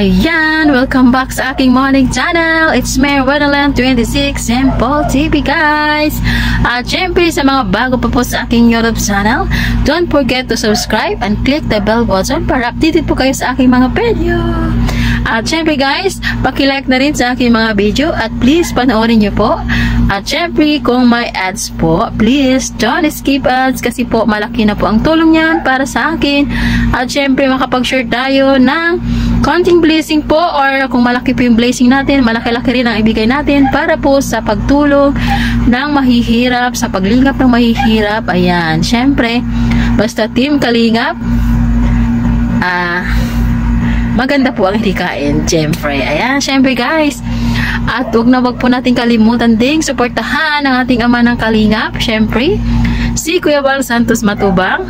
Ayan, welcome back sa aking morning channel. It's Mary Wonderland 26 Simple TV guys. At syempre sa mga bago pa po sa aking YouTube channel, don't forget to subscribe and click the bell button para updated po kayo sa aking mga video. At syempre guys, paki-like na rin sa aking mga video at please panoorin nyo po. At syempre kung may ads po, please don't skip ads kasi po malaki na po ang tulong yan para sa akin. At syempre makapag-share tayo ng konting blessing po, or kung malaki po yung blessing natin, malaki-laki rin ang ibigay natin para po sa pagtulong ng mahihirap, sa paglingap ng mahihirap. Ayan, syempre basta Team Kalingap, maganda po ang hikain, syempre. Ayan, syempre guys, at wag po natin kalimutan ding suportahan ang ating ama ng Kalingap, syempre si Kuya Bal Santos Matubang.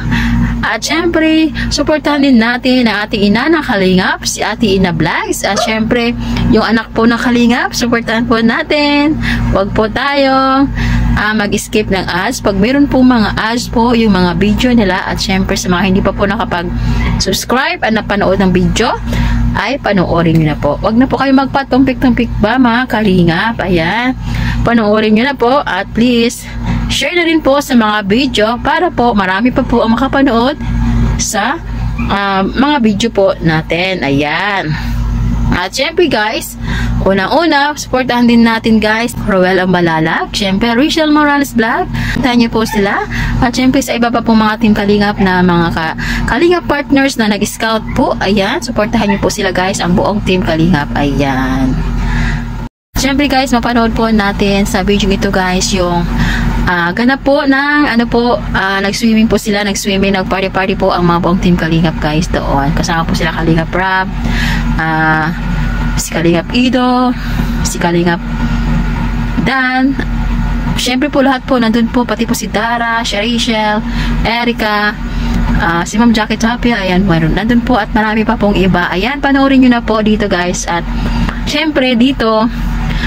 At syempre, suportahan din natin ang ating ina ng Kalingap, si Ate Ina Vlogs. At syempre, yung anak po ng Kalingap, suportahan po natin. Huwag po tayo mag-skip ng ads. Pag meron po mga ads po, yung mga video nila. At syempre, sa mga hindi pa po nakapag-subscribe at napanood ng video, ay panoorin nyo na po. Huwag na po kayo magpatumpik-tumpik ba mga Kalingap. Ayan, panoorin nyo na po. At please, share na rin po sa mga video para po marami pa po ang makapanood sa mga video po natin. Ayan. At syempre guys, unang-una, supportahan din natin guys Roel Ambalalag, syempre Rachel Morales Vlog, tahan nyo po sila. At syempre sa iba pa po mga Team Kalingap na mga Kalingap partners na nag-scout po. Ayan, supportahan nyo po sila guys, ang buong Team Kalingap. Ayan. Syempre guys, mapanood po natin sa video ito guys yung ganap po ng nag-swimming po sila, nag-party po ang mga buong Team Kalingap guys doon. Kasama po sila Kalingap Rab, si Kalingap Ido, si Kalingap Dan. Syempre po lahat po nandun po, pati po si Dara, si Rachel, Erica, si Ma'am Jackie Tapia. Ayan, nandun po at marami pa pong iba. Ayan, panoorin nyo na po dito guys. At syempre dito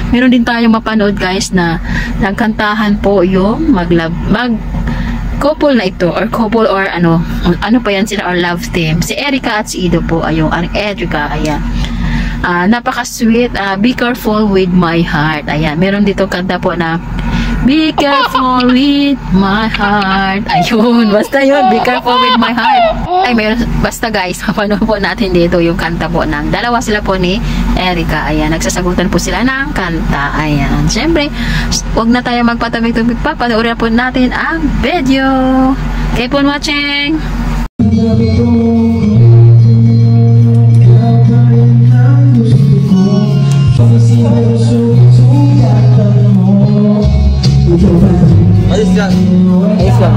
meron din tayong mapanood guys na nagkantahan po yung couple na ito, or couple, or ano pa yan sila, or love team, si Erica at si Ido po. Ayun, Erica, ayan, napaka-sweet. Be careful with my heart. Ayan, meron dito kanta po na be careful with my heart. Ayun, basta yun, be careful with my heart. Ay, meron, basta guys, kapanood po natin dito yung kanta po ng dalawa sila po ni Erica. Ayan, nagsasagutan po sila ng kanta. Ayan, syempre, huwag na tayo magpatabig-tubig pa, panoorin po natin ang video. Keep on watching. Ayos lang. Ayos lang.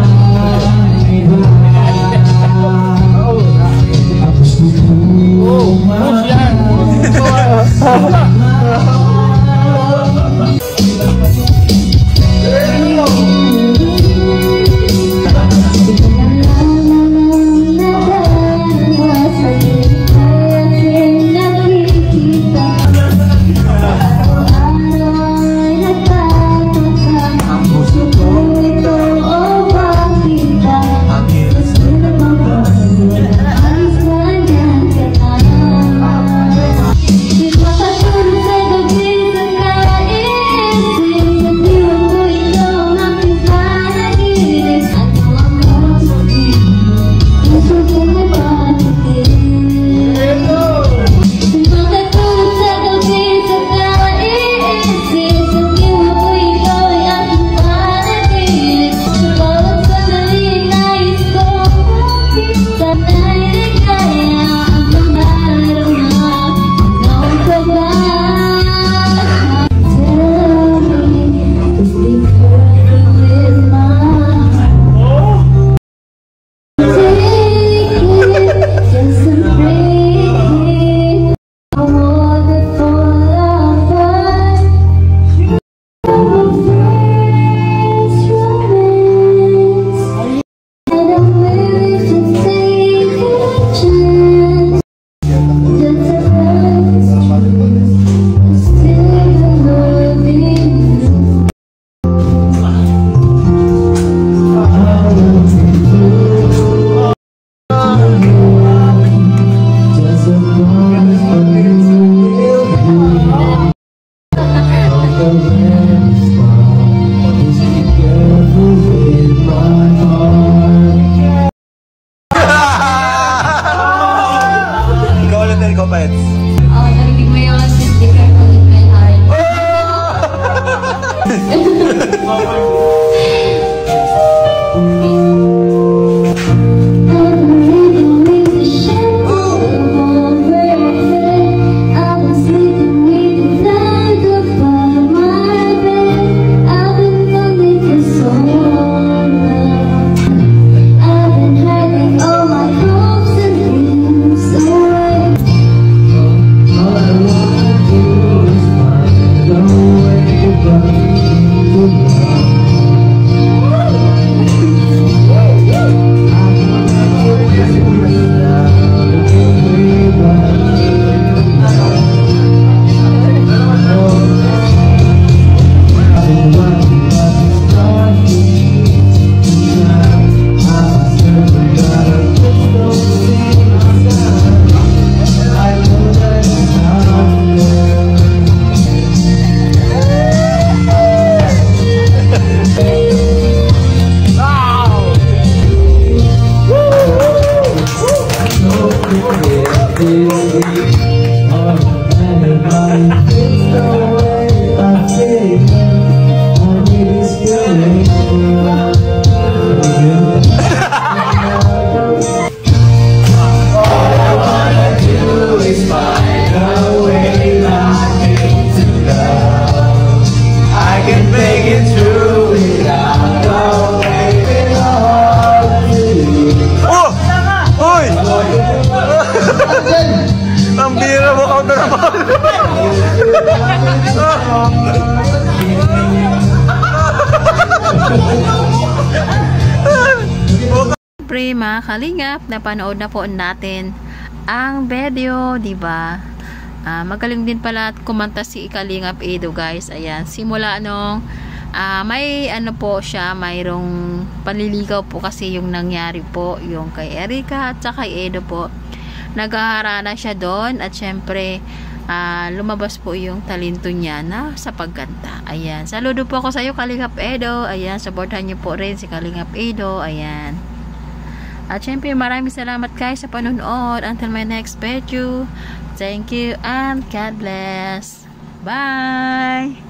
Ang bira mo out na naman. Siyempre mga kalingap, napanood na po natin ang video, diba? Magaling din pala kumanta si Kalingap Edo, guys. Ayan, simula nung may ano po siya, mayroong panliligaw po kasi yung nangyari po, yung kay Erica at saka kay Edo po. Naghaharana siya doon at syempre lumabas po yung talento niya na sa pagkanta. Ayan, saludo po ako sa iyo, Kalingap Edo. Ayan, supportan niyo po rin si Kalingap Edo. Ayan. At syempre maraming salamat guys sa panonood. Until my next video. Thank you and God bless. Bye!